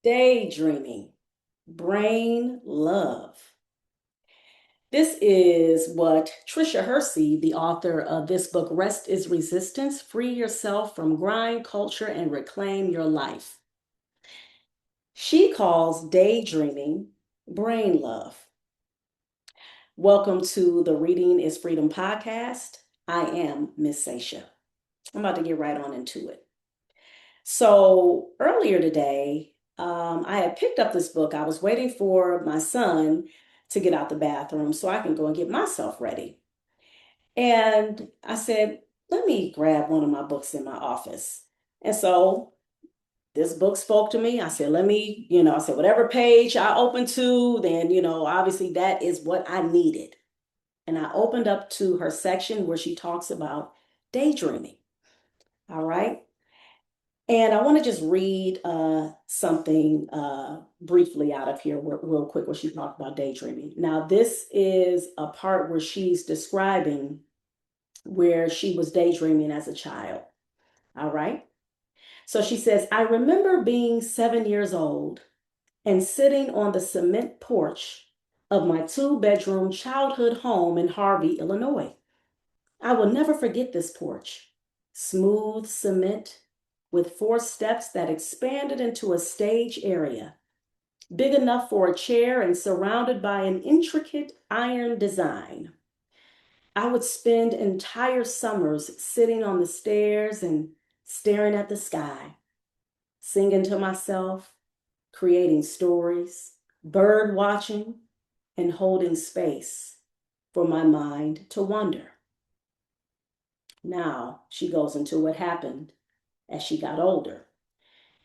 Daydreaming, brain love. This is what Tricia Hersey, the author of this book, Rest is Resistance, Free Yourself from Grind Culture and Reclaim Your Life. She calls daydreaming brain love. Welcome to the Reading is Freedom podcast. I am Miss Seisha. I'm about to get right on into it. So earlier today, I had picked up this book. I was waiting for my son to get out the bathroom so I can go and get myself ready. And I said, let me grab one of my books in my office. And so this book spoke to me. I said, I said, whatever page I open to, then, obviously that is what I needed. And I opened up to her section where she talks about daydreaming. All right. And I want to just read something briefly out of here real quick where she talked about daydreaming. Now, this is a part where she's describing where she was daydreaming as a child. All right. So she says, I remember being 7 years old and sitting on the cement porch of my 2-bedroom childhood home in Harvey, Illinois. I will never forget this porch. Smooth cement with 4 steps that expanded into a stage area, big enough for a chair and surrounded by an intricate iron design. I would spend entire summers sitting on the stairs and staring at the sky, singing to myself, creating stories, bird watching, and holding space for my mind to wander. Now she goes into what happened as she got older.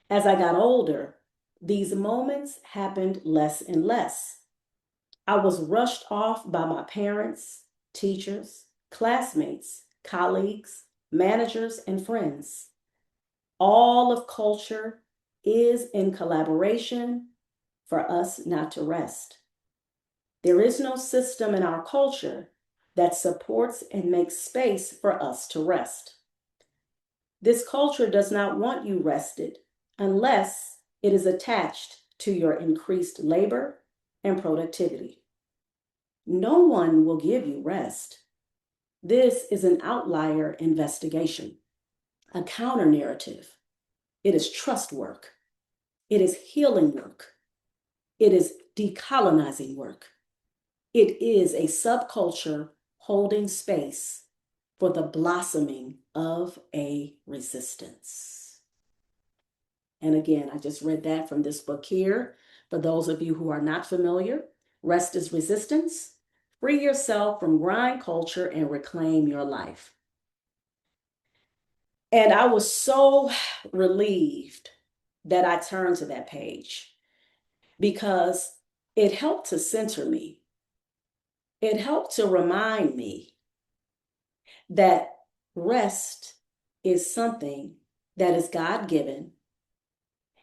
As I got older, these moments happened less and less. I was rushed off by my parents, teachers, classmates, colleagues, managers, and friends. All of culture is in collaboration for us not to rest. There is no system in our culture that supports and makes space for us to rest. This culture does not want you rested unless it is attached to your increased labor and productivity. No one will give you rest. This is an outlier investigation, a counter narrative. It is trust work. It is healing work. It is decolonizing work. It is a subculture holding space for the blossoming of a resistance. And again, I just read that from this book here. For those of you who are not familiar, Rest is Resistance. Free yourself from grind culture and reclaim your life. And I was so relieved that I turned to that page because it helped to center me. It helped to remind me that rest is something that is God-given,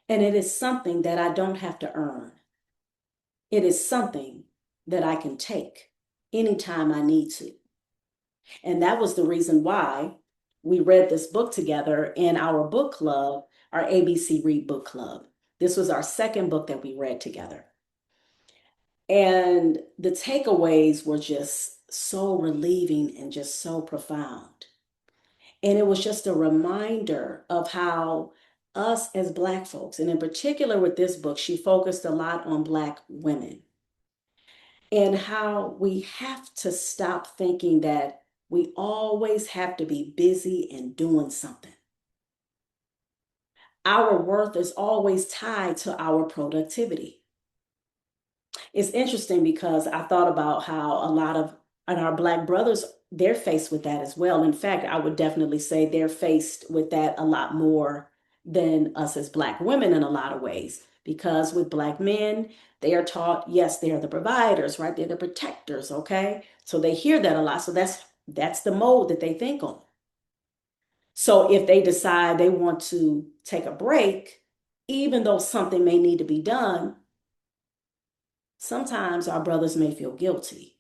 and it is something that I don't have to earn. It is something that I can take anytime I need to. And that was the reason why we read this book together in our book club, our ABC Read Book Club. This was our second book that we read together. And the takeaways were just so relieving and just so profound. And it was just a reminder of how us as Black folks, and in particular with this book, she focused a lot on Black women, and how we have to stop thinking that we always have to be busy and doing something. Our worth is always tied to our productivity. It's interesting because I thought about how a lot of our Black brothers, they're faced with that as well. In fact, I would definitely say they're faced with that a lot more than us as Black women in a lot of ways. Because with Black men, they are taught, yes, they're the providers, right? They're the protectors, okay? So they hear that a lot. So that's the mode that they think on. So if they decide they want to take a break, even though something may need to be done, sometimes our brothers may feel guilty.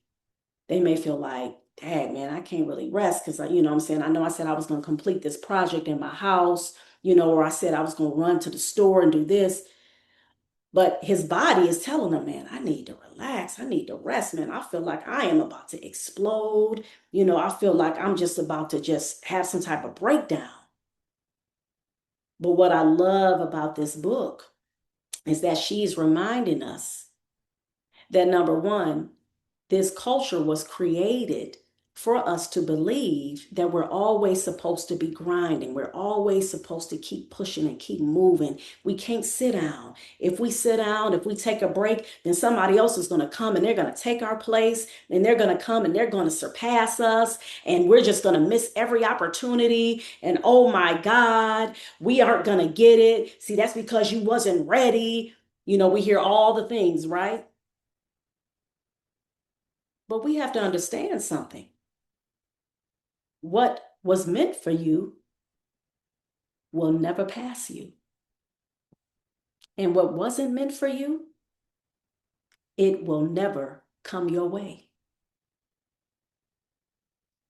They may feel like, dang, man, I can't really rest because, I'm saying, I know I said I was going to complete this project in my house, or I said I was going to run to the store and do this. But his body is telling him, man, I need to relax. I need to rest, man. I feel like I am about to explode. I feel like I'm just about to just have some type of breakdown. But what I love about this book is that she's reminding us that number one, this culture was created for us to believe that we're always supposed to be grinding. We're always supposed to keep pushing and keep moving. We can't sit down. If we sit down, if we take a break, then somebody else is going to come and they're going to take our place, and they're going to come and they're going to surpass us. And we're just going to miss every opportunity. And oh my God, we aren't going to get it. See, that's because you wasn't ready. We hear all the things, right? But we have to understand something. What was meant for you will never pass you. And what wasn't meant for you, it will never come your way.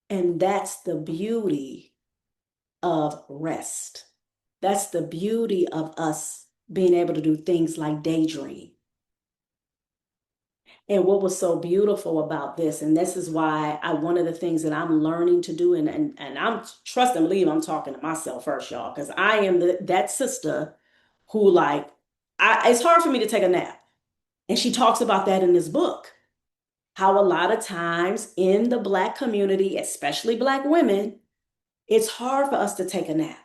And that's the beauty of rest. That's the beauty of us being able to do things like daydream. And what was so beautiful about this, and this is why one of the things that I'm learning to do, and I'm trust and believe I'm talking to myself first, y'all, because I am that sister who it's hard for me to take a nap. And she talks about that in this book, how a lot of times in the Black community, especially Black women, it's hard for us to take a nap.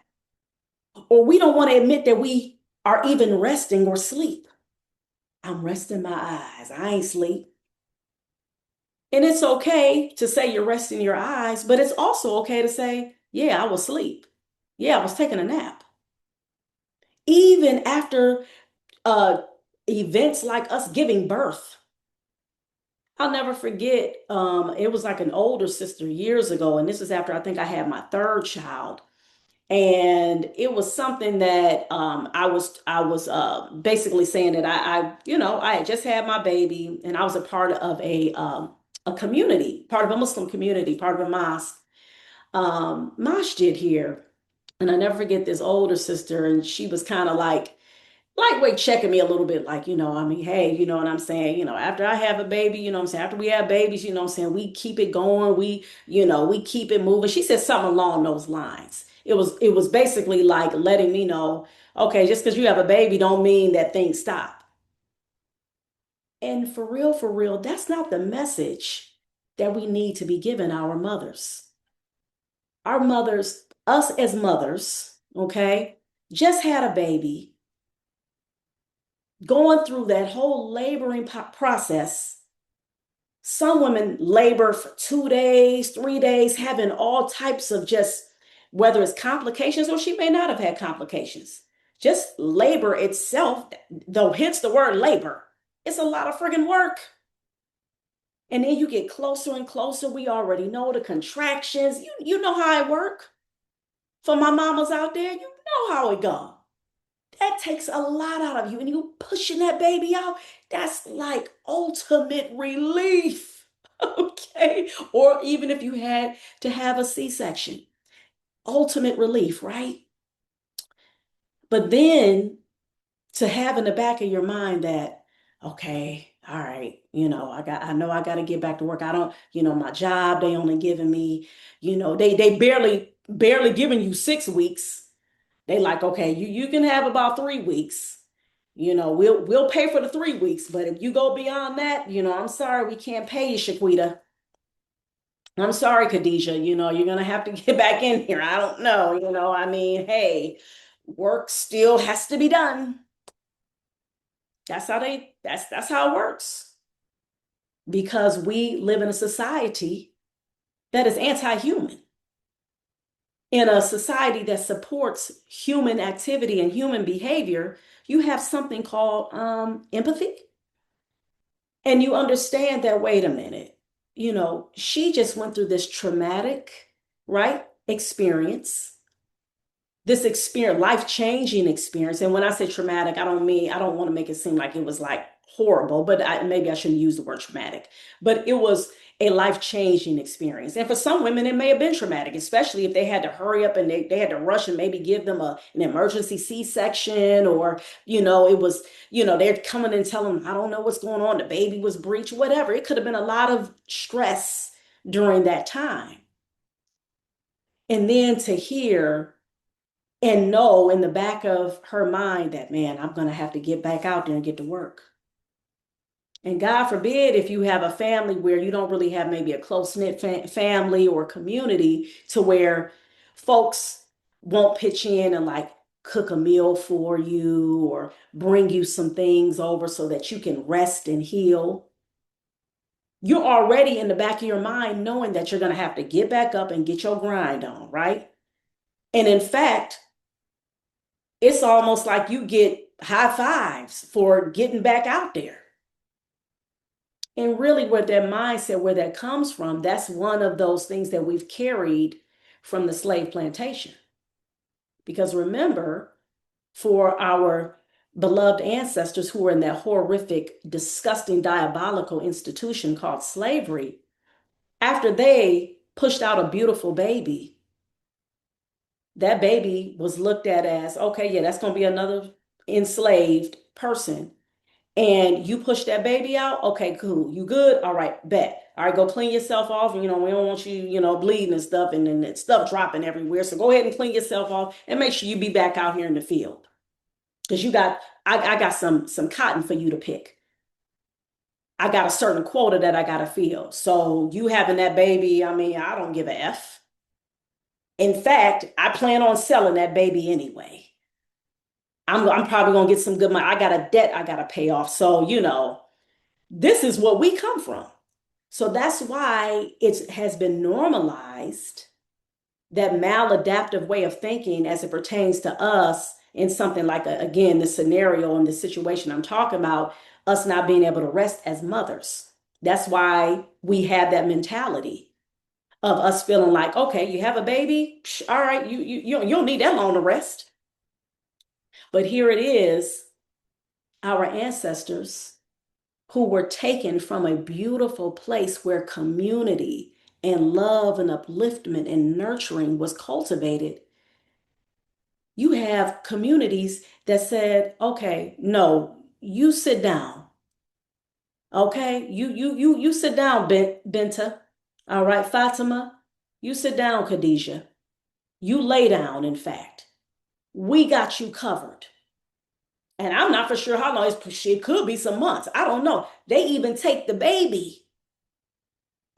Or we don't want to admit that we are even resting or sleep. I'm resting my eyes. I ain't sleep. And it's okay to say you're resting your eyes, but it's also okay to say, yeah, I was asleep. Yeah, I was taking a nap. Even after uh, events like us giving birth. I'll never forget, it was like an older sister years ago, and this is after I think I had my third child. And it was something that I was basically saying that I had just had my baby, and I was a part of a community, part of a Muslim community, part of a mosque, masjid here. And I never forget this older sister, and she was kind of like lightweight checking me a little bit, like, I mean, hey, you know what I'm saying? After I have a baby, you know what I'm saying? After we have babies, you know what I'm saying? We keep it going. We keep it moving. She said something along those lines. It was basically like letting me know, okay, just because you have a baby don't mean that things stop. And for real, that's not the message that we need to be giving our mothers. Our mothers, us as mothers, okay, just had a baby, going through that whole laboring process. Some women labor for 2 days, 3 days, having all types of just, whether it's complications or she may not have had complications. Just labor itself, though, hence the word labor, it's a lot of friggin' work. And then you get closer and closer. We already know the contractions. You know how I work. For my mamas out there, you know how it goes. That takes a lot out of you. And you pushing that baby out, that's like ultimate relief. Okay. Or even if you had to have a C-section, ultimate relief, right? But then to have in the back of your mind that, okay, all right, I know I got to get back to work. I don't, my job, they only giving me, they barely giving you 6 weeks. They like, okay, you can have about 3 weeks. We'll pay for the 3 weeks, but if you go beyond that, I'm sorry, we can't pay you, Shaquita. I'm sorry, Khadijah. You're gonna have to get back in here. I don't know. I mean, hey, work still has to be done. That's how it works. Because we live in a society that is anti-human. In a society that supports human activity and human behavior, you have something called empathy. And you understand that, wait a minute, she just went through this traumatic, right, experience, this experience, life-changing experience. And when I say traumatic, I don't want to make it seem like it was like horrible, but maybe I shouldn't use the word traumatic, but it was a life-changing experience. And for some women, it may have been traumatic, especially if they had to hurry up and they had to rush and maybe give them an emergency C-section, or, it was, they're coming and telling them, I don't know what's going on. The baby was breached, whatever. It could have been a lot of stress during that time. And then to hear and know in the back of her mind that, man, I'm going to have to get back out there and get to work. And God forbid if you have a family where you don't really have maybe a close-knit family or community to where folks won't pitch in and like cook a meal for you or bring you some things over so that you can rest and heal. You're already in the back of your mind knowing that you're going to have to get back up and get your grind on, right? And in fact, it's almost like you get high fives for getting back out there. And really, where that mindset, where that comes from, that's one of those things that we've carried from the slave plantation. Because remember, for our beloved ancestors who were in that horrific, disgusting, diabolical institution called slavery, after they pushed out a beautiful baby, that baby was looked at as, okay, yeah, that's going to be another enslaved person. And you push that baby out, okay, cool. You good? All right, bet. All right, go clean yourself off. We don't want you, bleeding and stuff and then stuff dropping everywhere. So go ahead and clean yourself off and make sure you be back out here in the field. Because I got some cotton for you to pick. I got a certain quota that I gotta fill. So you having that baby, I mean, I don't give a F. In fact, I plan on selling that baby anyway. I'm probably gonna get some good money. I got a debt I gotta pay off. So, this is what we come from. So that's why it has been normalized, that maladaptive way of thinking as it pertains to us in something like, again, the scenario and the situation I'm talking about, us not being able to rest as mothers. That's why we have that mentality of us feeling like, okay, you have a baby, all right, you don't need that long to rest. But here it is, our ancestors who were taken from a beautiful place where community and love and upliftment and nurturing was cultivated. You have communities that said, okay, no, you sit down. Okay, you sit down, Benta. All right, Fatima, you sit down, Khadijah. You lay down, in fact. We got you covered. And I'm not for sure how long it could be some months. I don't know. They even take the baby.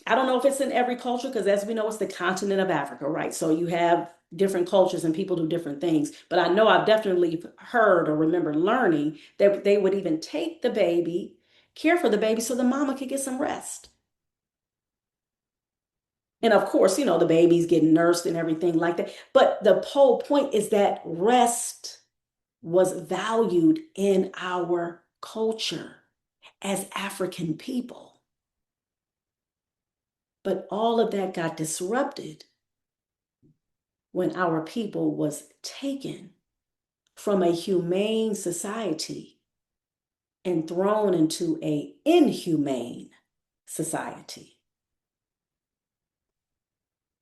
I don't know if it's in every culture, because as we know, it's the continent of Africa, right? So you have different cultures and people do different things. But I know I've definitely heard or remember learning that they would even take the baby, care for the baby so the mama could get some rest. And of course, the baby's getting nursed and everything like that. But the whole point is that rest was valued in our culture as African people. But all of that got disrupted when our people was taken from a humane society and thrown into a inhumane society.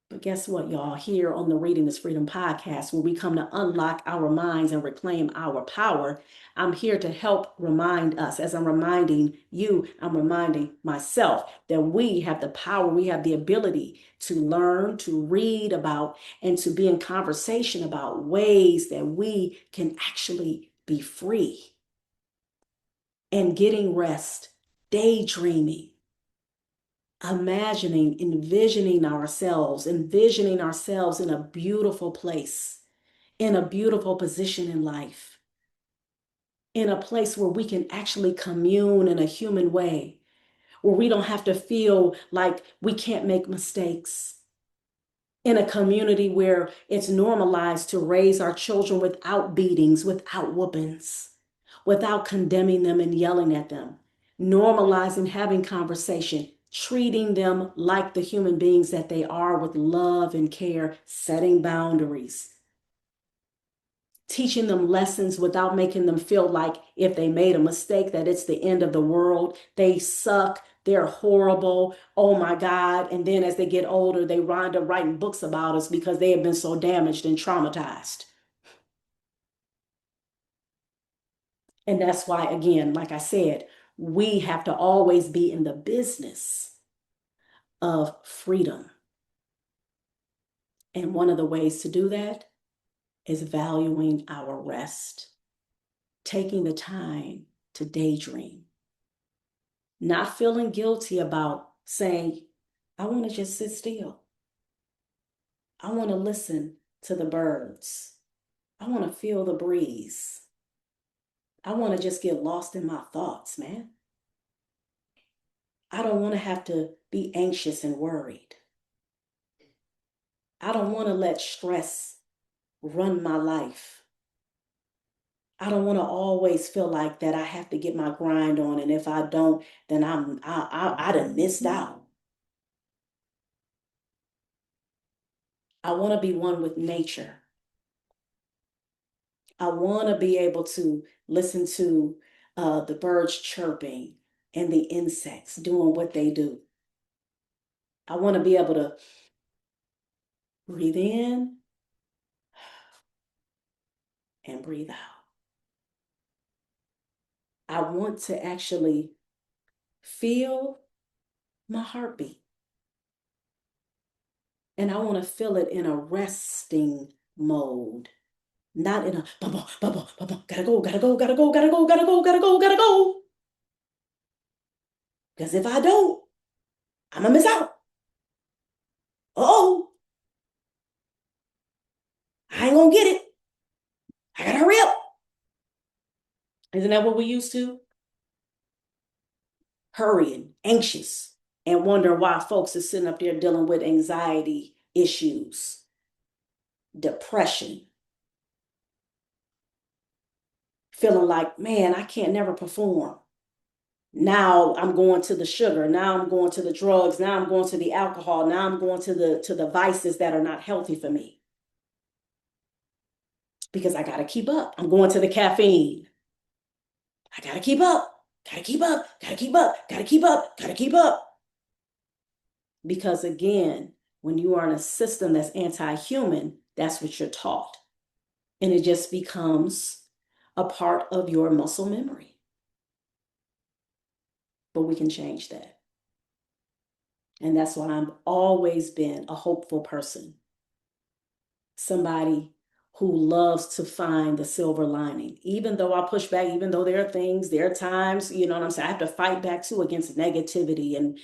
But guess what, y'all? Here on the Reading is Freedom podcast, where we come to unlock our minds and reclaim our power, I'm here to help remind us. As I'm reminding you, I'm reminding myself that we have the power, we have the ability to learn, to read about, and to be in conversation about ways that we can actually be free and getting rest, daydreaming, envisioning ourselves in a beautiful place, in a beautiful position in life, in a place where we can actually commune in a human way, where we don't have to feel like we can't make mistakes, in a community where it's normalized to raise our children without beatings, without whoopings, without condemning them and yelling at them, normalizing having conversation, treating them like the human beings that they are with love and care, setting boundaries. teaching them lessons without making them feel like if they made a mistake, that it's the end of the world. They suck. They're horrible. Oh my God. And then as they get older, they wind up writing books about us because they have been so damaged and traumatized. And that's why, again, like I said, we have to always be in the business of freedom. And one of the ways to do that is valuing our rest, taking the time to daydream, not feeling guilty about saying, I want to just sit still. I want to listen to the birds. I want to feel the breeze. I want to just get lost in my thoughts, man. I don't want to have to be anxious and worried. I don't want to let stress run my life. I don't want to always feel like that I have to get my grind on, and if I don't, then I done missed out. I want to be one with nature. I want to be able to listen to the birds chirping and the insects doing what they do. I want to be able to breathe in and breathe out. I want to actually feel my heartbeat. And I want to feel it in a resting mode, not in a bubble, bubble, bubble, gotta go, gotta go, gotta go, gotta go, gotta go, gotta go, gotta go. Because if I don't, I'm gonna miss out. Oh, I ain't gonna get it. I gotta hurry up. Isn't that what we used to? Hurrying, anxious, and wonder why folks are sitting up there dealing with anxiety issues, depression, feeling like, man, I can't never perform. Now I'm going to the sugar. Now I'm going to the drugs. Now I'm going to the alcohol. Now I'm going to the vices that are not healthy for me because I got to keep up. I'm going to the caffeine. I got to keep up. Got to keep up. Got to keep up. Got to keep up. Got to keep up. Because again, when you are in a system that's anti-human, that's what you're taught. And it just becomes a part of your muscle memory. But we can change that. And that's why I've always been a hopeful person. Somebody who loves to find the silver lining. Even though I push back, even though there are things, there are times, you know what I'm saying? I have to fight back too against negativity and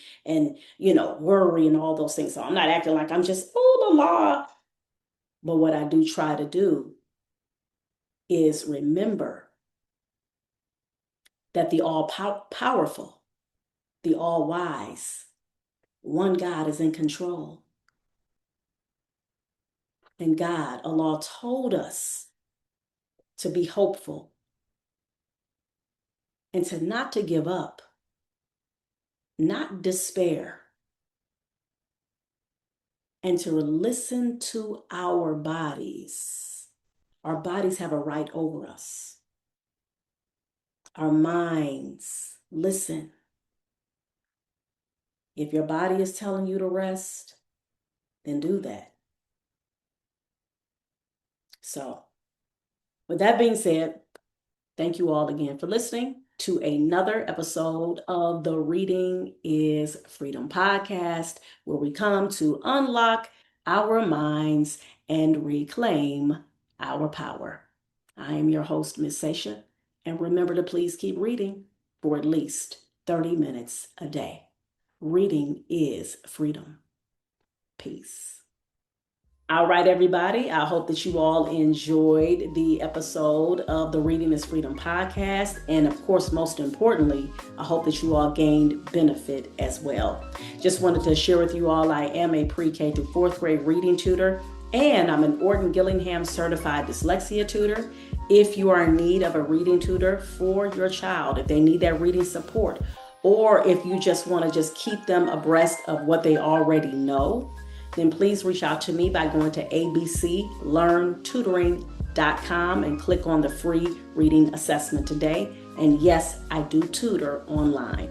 worry and all those things. So I'm not acting like I'm just, oh, la la. But what I do try to do is remember that the all-powerful, the all-wise, one God is in control. And God, Allah, told us to be hopeful and to not to give up, not despair, and to listen to our bodies. Our bodies have a right over us. Our minds, listen. If your body is telling you to rest, then do that. So, with that being said, thank you all again for listening to another episode of the Reading is Freedom podcast, where we come to unlock our minds and reclaim our power. I am your host, Miss Sasha, and remember to please keep reading for at least 30 minutes a day. Reading is freedom. Peace. All right, everybody. I hope that you all enjoyed the episode of the Reading is Freedom podcast. And of course, most importantly, I hope that you all gained benefit as well. Just wanted to share with you all, I am a pre-K through fourth grade reading tutor, and I'm an Orton-Gillingham certified dyslexia tutor. If you are in need of a reading tutor for your child, if they need that reading support, or if you just want to just keep them abreast of what they already know, then please reach out to me by going to abclearntutoring.com. daydream.com and click on the free reading assessment today. And yes, I do tutor online.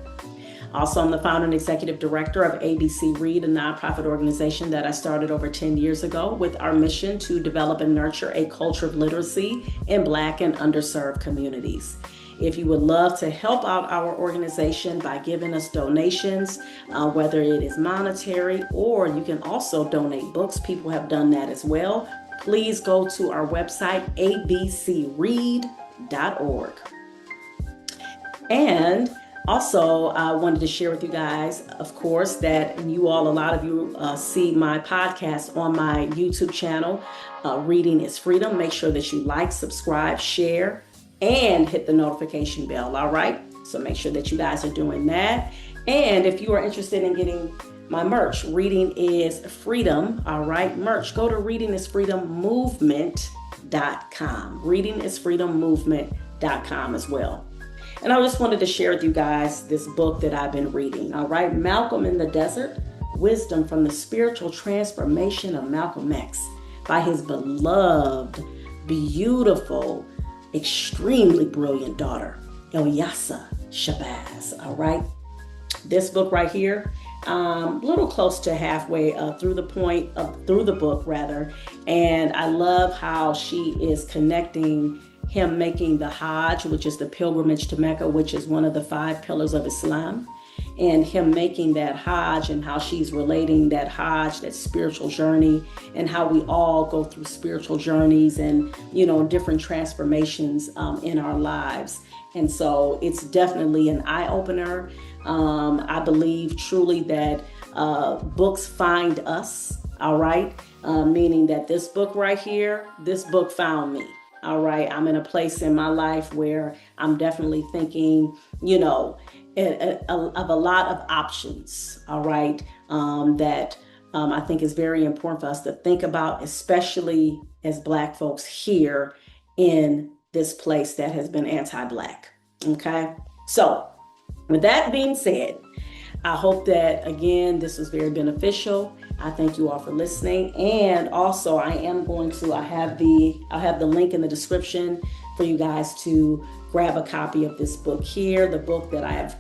Also, I'm the founder and executive director of ABC Read, a nonprofit organization that I started over 10 years ago with our mission to develop and nurture a culture of literacy in Black and underserved communities. If you would love to help out our organization by giving us donations, whether it is monetary or you can also donate books, people have done that as well. Please go to our website, abcread.org. And also, I wanted to share with you guys, of course, that a lot of you see my podcast on my YouTube channel, Reading is Freedom. Make sure that you like, subscribe, share, and hit the notification bell, all right? So make sure that you guys are doing that. And if you are interested in getting my merch, Reading is Freedom, all right? Merch, go to readingisfreedommovement.com, readingisfreedommovement.com as well. And I just wanted to share with you guys this book that I've been reading, all right? Malcolm in the Desert, Wisdom from the Spiritual Transformation of Malcolm X by his beloved, beautiful, extremely brilliant daughter, Ilyasah Shabazz, all right? This book right here, little close to halfway through the book, and I love how she is connecting him making the Hajj, which is the pilgrimage to Mecca, which is one of the 5 pillars of Islam, and him making that Hajj and how she's relating that Hajj, that spiritual journey, and how we all go through spiritual journeys and, different transformations in our lives. And so it's definitely an eye-opener. I believe truly that books find us, all right? Meaning that this book right here, this book found me. All right, I'm in a place in my life where I'm definitely thinking, of a lot of options, all right, that I think is very important for us to think about, especially as Black folks here in this place that has been anti-Black, okay? So with that being said, I hope that, again, this was very beneficial. I thank you all for listening. And also I'll have the link in the description for you guys to grab a copy of this book here, the book that I have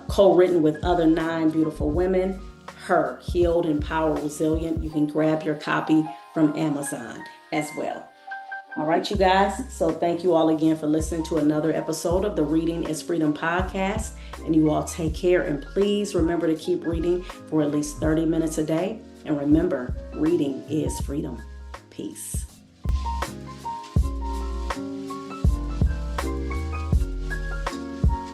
co-written with other 9 beautiful women, Her, Healed, Empowered, Resilient. You can grab your copy from Amazon as well. All right, you guys. So thank you all again for listening to another episode of the Reading is Freedom podcast. And you all take care. And please remember to keep reading for at least 30 minutes a day. And remember, reading is freedom. Peace.